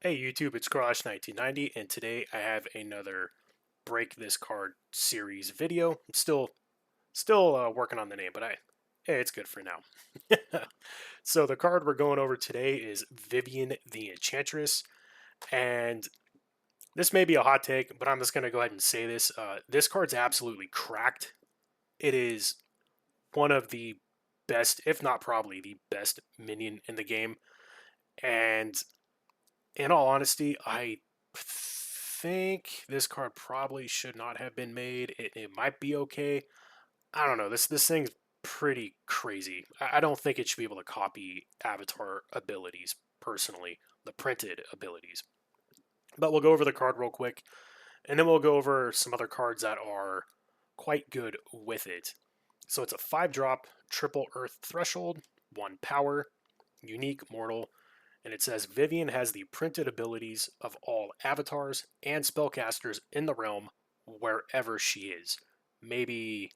Hey YouTube, it's Garage1990, and today I have another Break This Card series video. I'm still working on the name, but hey, it's good for now. So the card we're going over today is Vivien the Enchantress, and this may be a hot take, but I'm just gonna go ahead and say this. This card's absolutely cracked. It is one of the best, if not probably the best minion in the game, and in all honesty, I think this card probably should not have been made. It might be okay. I don't know. This thing's pretty crazy. I don't think it should be able to copy Avatar abilities personally, the printed abilities. But we'll go over the card real quick, and then we'll go over some other cards that are quite good with it. So it's a 5-drop triple Earth threshold, 1 power, unique mortal, and it says Vivien has the printed abilities of all avatars and spellcasters in the realm wherever she is. Maybe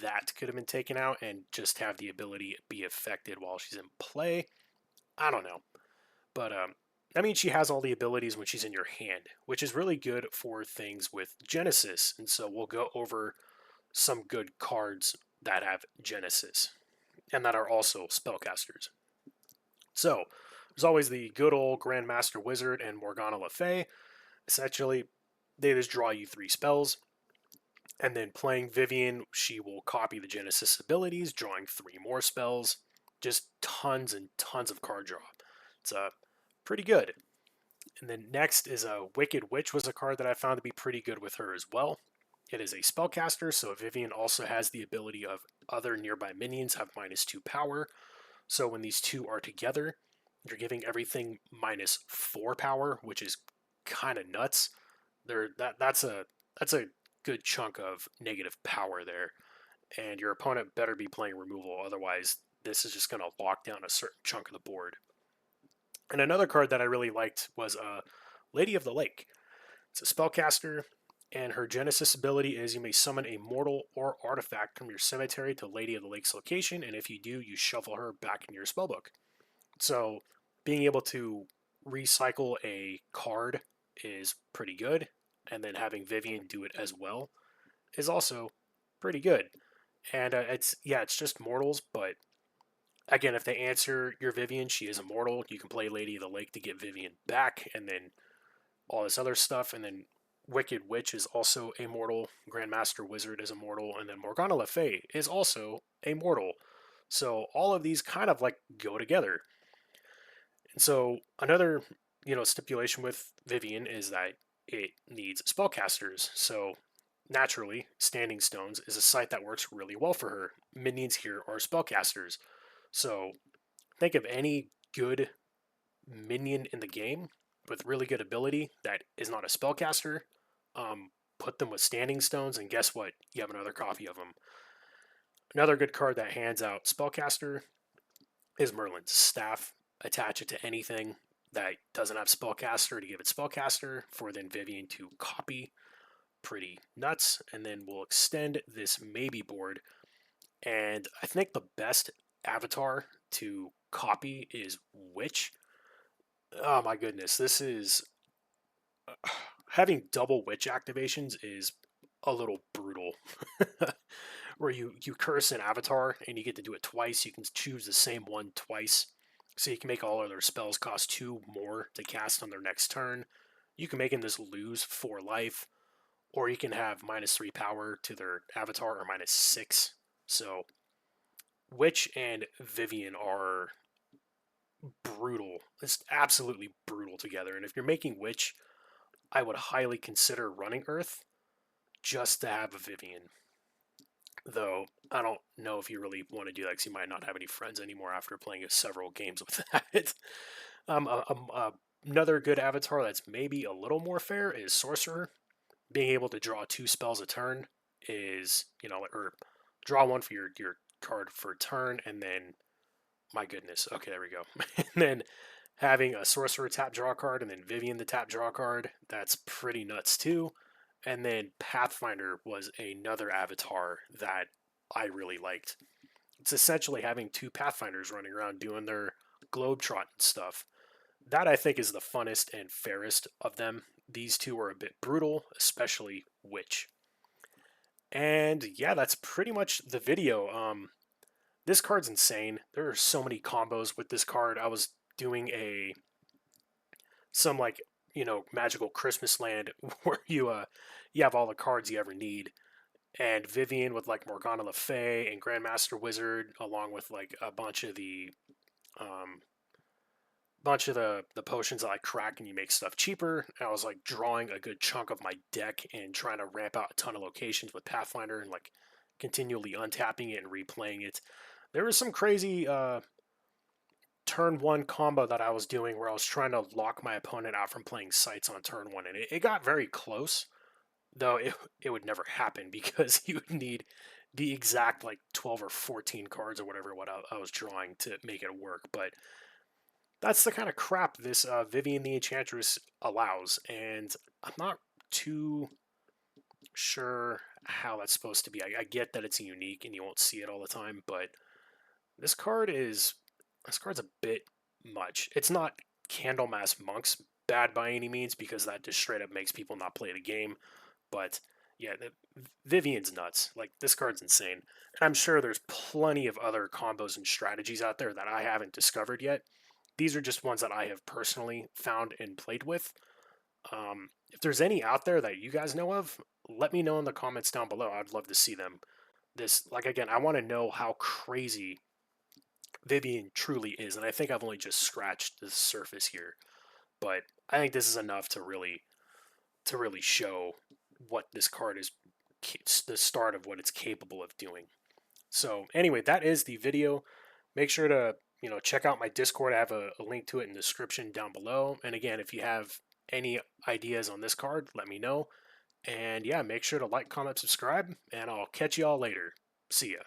that could have been taken out and just have the ability be affected while she's in play. I don't know. But that means she has all the abilities when she's in your hand, which is really good for things with Genesis. And so we'll go over some good cards that have Genesis and that are also spellcasters. So, there's always the good old Grandmaster Wizard and Morgana Le Fay. Essentially, they just draw you 3 spells, and then playing Vivien, she will copy the Genesis abilities, drawing 3 more spells. Just tons and tons of card draw. It's pretty good. And then next is a Wicked Witch, was a card that I found to be pretty good with her as well. It is a spellcaster, so Vivien also has the ability of other nearby minions have -2 power. So when these two are together, you're giving everything -4 power, which is kind of nuts. That's a good chunk of negative power there, and your opponent better be playing removal, otherwise this is just going to lock down a certain chunk of the board. And another card that I really liked was Lady of the Lake. It's a spellcaster, and her Genesis ability is you may summon a mortal or artifact from your cemetery to Lady of the Lake's location, and if you do, you shuffle her back into your spellbook. So being able to recycle a card is pretty good, and then having Vivien do it as well is also pretty good. And it's just mortals, but again, if they answer your Vivien, she is a mortal. You can play Lady of the Lake to get Vivien back, and then all this other stuff, and then Wicked Witch is also a mortal. Grandmaster Wizard is a mortal, and then Morgana Le Fay is also a mortal. So all of these kind of like go together. And so another, stipulation with Vivien is that it needs spellcasters. So naturally, Standing Stones is a site that works really well for her. Minions here are spellcasters. So think of any good minion in the game with really good ability that is not a spellcaster. Put them with Standing Stones, and guess what? You have another copy of them. Another good card that hands out spellcaster is Merlin's Staff. Attach it to anything that doesn't have spellcaster to give it spellcaster for then Vivien to copy. Pretty nuts. And then we'll extend this maybe board. And I think the best avatar to copy is Witch. Oh my goodness, this is having double Witch activations is a little brutal. Where you curse an avatar and you get to do it twice. You can choose the same one twice. So you can make all of their spells cost 2 more to cast on their next turn. You can make them just lose 4 life, or you can have -3 power to their avatar or -6. So Witch and Vivien are brutal. It's absolutely brutal together. And if you're making Witch, I would highly consider running Earth just to have a Vivien. Though I don't know if you really want to do that because you might not have any friends anymore after playing several games with that. um, uh, um, uh, Another good avatar that's maybe a little more fair is Sorcerer. Being able to draw 2 spells a turn is, or draw 1 for your card for a turn, and then, my goodness, okay, there we go. And then having a Sorcerer tap draw card, and then Vivien the tap draw card, that's pretty nuts too. And then Pathfinder was another avatar that I really liked. It's essentially having 2 Pathfinders running around doing their globetrotting stuff. That I think is the funnest and fairest of them. These two are a bit brutal, especially Witch. And yeah, that's pretty much the video. This card's insane. There are so many combos with this card. I was doing a some like magical Christmas land where you have all the cards you ever need, and Vivien with like Morgana Le Fay and Grandmaster Wizard, along with like a um, bunch of the potions that I crack and you make stuff cheaper. And I was like drawing a good chunk of my deck and trying to ramp out a ton of locations with Pathfinder and like continually untapping it and replaying it. There was some crazy turn one combo that I was doing where I was trying to lock my opponent out from playing sites on turn one, and it got very close. Though it would never happen because you would need the exact like 12 or 14 cards or whatever what I was drawing to make it work. But that's the kind of crap this Vivien the Enchantress allows, and I'm not too sure how that's supposed to be. I get that it's unique and you won't see it all the time, but this card is this card's a bit much. It's not Candlemass Monks bad by any means because that just straight up makes people not play the game. But yeah, Vivien's nuts. Like this card's insane. And I'm sure there's plenty of other combos and strategies out there that I haven't discovered yet. These are just ones that I have personally found and played with. If there's any out there that you guys know of, let me know in the comments down below. I'd love to see them. This, like again, I want to know how crazy Vivien truly is, and I think I've only just scratched the surface here. But I think this is enough to really show what this card is, the start of what it's capable of doing. So anyway, that is the video. Make sure to check out my Discord. I have a link to it in the description down below. And again, if you have any ideas on this card, let me know. And yeah, make sure to like, comment, subscribe, and I'll catch you all later. See ya.